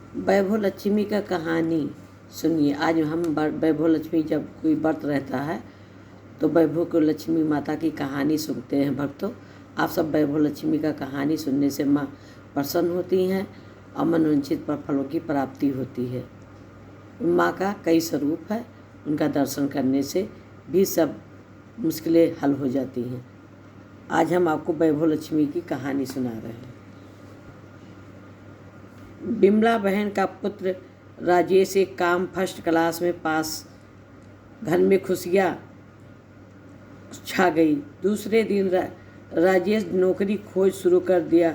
वैभव लक्ष्मी का कहानी सुनिए। आज हम वैभव लक्ष्मी जब कोई व्रत रहता है तो वैभव को लक्ष्मी माता की कहानी सुनते हैं। भक्तों, आप सब वैभव लक्ष्मी का कहानी सुनने से माँ प्रसन्न होती हैं और मनोवांछित फलों की प्राप्ति होती है। माँ का कई स्वरूप है, उनका दर्शन करने से भी सब मुश्किलें हल हो जाती हैं। आज हम आपको वैभव लक्ष्मी की कहानी सुना रहे हैं। बिमला बहन का पुत्र राजेश एक काम फर्स्ट क्लास में पास। घर में खुशियाँ छा गई। दूसरे दिन राजेश नौकरी खोज शुरू कर दिया।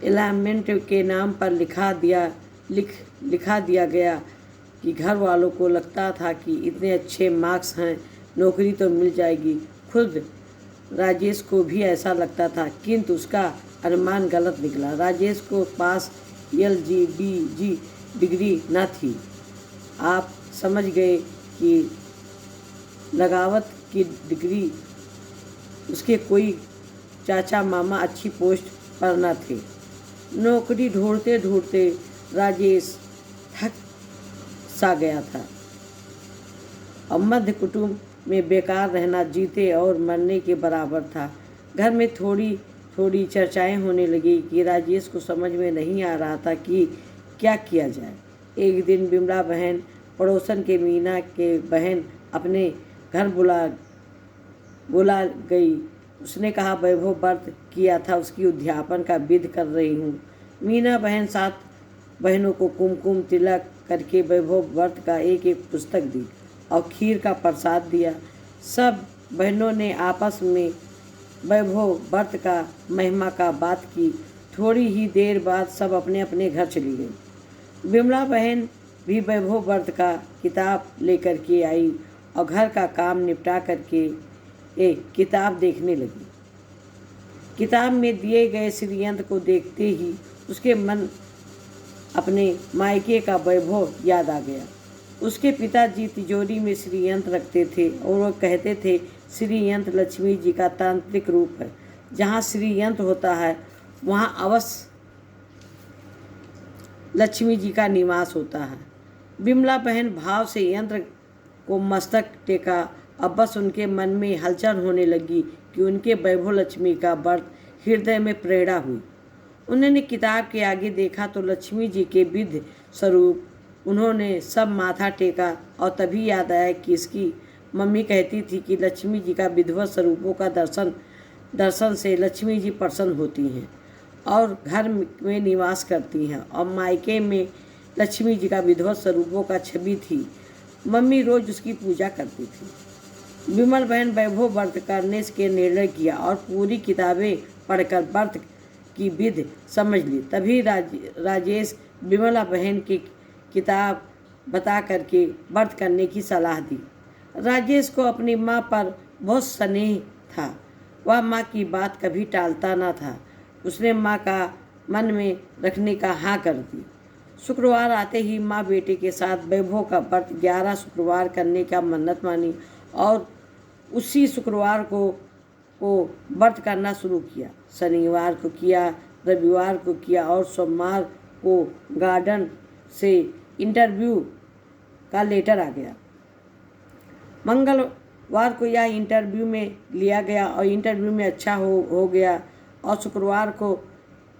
अलाइनमेंट के नाम पर लिखा दिया गया कि घर वालों को लगता था कि इतने अच्छे मार्क्स हैं, नौकरी तो मिल जाएगी। खुद राजेश को भी ऐसा लगता था, किंतु उसका अनुमान गलत निकला। राजेश को पास LGBG डिग्री न थी। आप समझ गए कि लगावत की डिग्री उसके कोई चाचा मामा अच्छी पोस्ट पर न थे। नौकरी ढूंढते ढूंढते राजेश थक सा गया था और मध्य कुटुंब में बेकार रहना जीते और मरने के बराबर था। घर में थोड़ी थोड़ी चर्चाएं होने लगी कि राजेश को समझ में नहीं आ रहा था कि क्या किया जाए। एक दिन बिमला बहन पड़ोसन के मीना के बहन अपने घर बुला गई। उसने कहा, वैभव व्रत किया था, उसकी उद्यापन का विधि कर रही हूँ। मीना बहन 7 बहनों को कुमकुम तिलक करके वैभव व्रत का एक एक पुस्तक दी और खीर का प्रसाद दिया। सब बहनों ने आपस में वैभव व्रत का महिमा का बात की। थोड़ी ही देर बाद सब अपने अपने घर चली गई। बिमला बहन भी वैभव व्रत का किताब लेकर के आई और घर का काम निपटा करके एक किताब देखने लगी। किताब में दिए गए श्रीयंत्र को देखते ही उसके मन अपने मायके का वैभव याद आ गया। उसके पिताजी तिजोरी में श्रीयंत्र रखते थे और वह कहते थे, श्रीयंत्र लक्ष्मी जी का तांत्रिक रूप है। जहाँ श्रीयंत्र होता है वहाँ अवश्य लक्ष्मी जी का निवास होता है। बिमला बहन भाव से यंत्र को मस्तक टेका। अब बस उनके मन में हलचल होने लगी कि उनके वैभव लक्ष्मी का व्रत हृदय में प्रेरणा हुई। उन्होंने किताब के आगे देखा तो लक्ष्मी जी के विधि स्वरूप उन्होंने सब माथा टेका और तभी याद आया कि इसकी मम्मी कहती थी कि लक्ष्मी जी का विधिवत स्वरूपों का दर्शन से लक्ष्मी जी प्रसन्न होती हैं और घर में निवास करती हैं, और मायके में लक्ष्मी जी का विधिवत स्वरूपों का छवि थी। मम्मी रोज उसकी पूजा करती थी। बिमल बहन वैभव व्रत करने के निर्णय किया और पूरी किताबें पढ़कर व्रत की विधि समझ ली। तभी राजेश बिमला बहन की किताब बता करके व्रत करने की सलाह दी। राजेश को अपनी माँ पर बहुत स्नेह था। वह माँ की बात कभी टालता न था। उसने माँ का मन में रखने का हाँ कर दी। शुक्रवार आते ही माँ बेटे के साथ वैभव का व्रत 11 शुक्रवार करने का मन्नत मानी और उसी शुक्रवार को व्रत करना शुरू किया। शनिवार को किया, रविवार को किया और सोमवार को गार्डन से इंटरव्यू का लेटर आ गया। मंगलवार को यह इंटरव्यू में लिया गया और इंटरव्यू में अच्छा हो गया और शुक्रवार को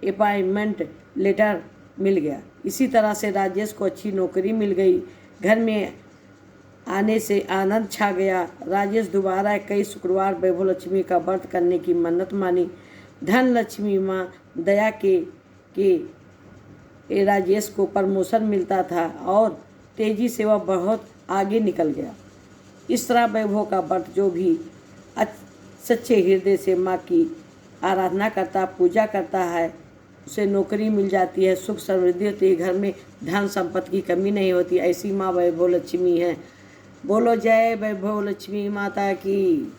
अपॉइंटमेंट लेटर मिल गया। इसी तरह से राजेश को अच्छी नौकरी मिल गई। घर में आने से आनंद छा गया। राजेश दोबारा कई शुक्रवार वैभव लक्ष्मी का व्रत करने की मन्नत मानी। धन लक्ष्मी माँ दया के राजेश को प्रमोशन मिलता था और तेजी से वह बहुत आगे निकल गया। इस तरह वैभव का व्रत जो भी सच्चे हृदय से माँ की आराधना करता, पूजा करता है, उसे नौकरी मिल जाती है, सुख समृद्धि होती है, घर में धन संपत्ति की कमी नहीं होती। ऐसी माँ वैभव लक्ष्मी है। बोलो जय वैभव लक्ष्मी माता की।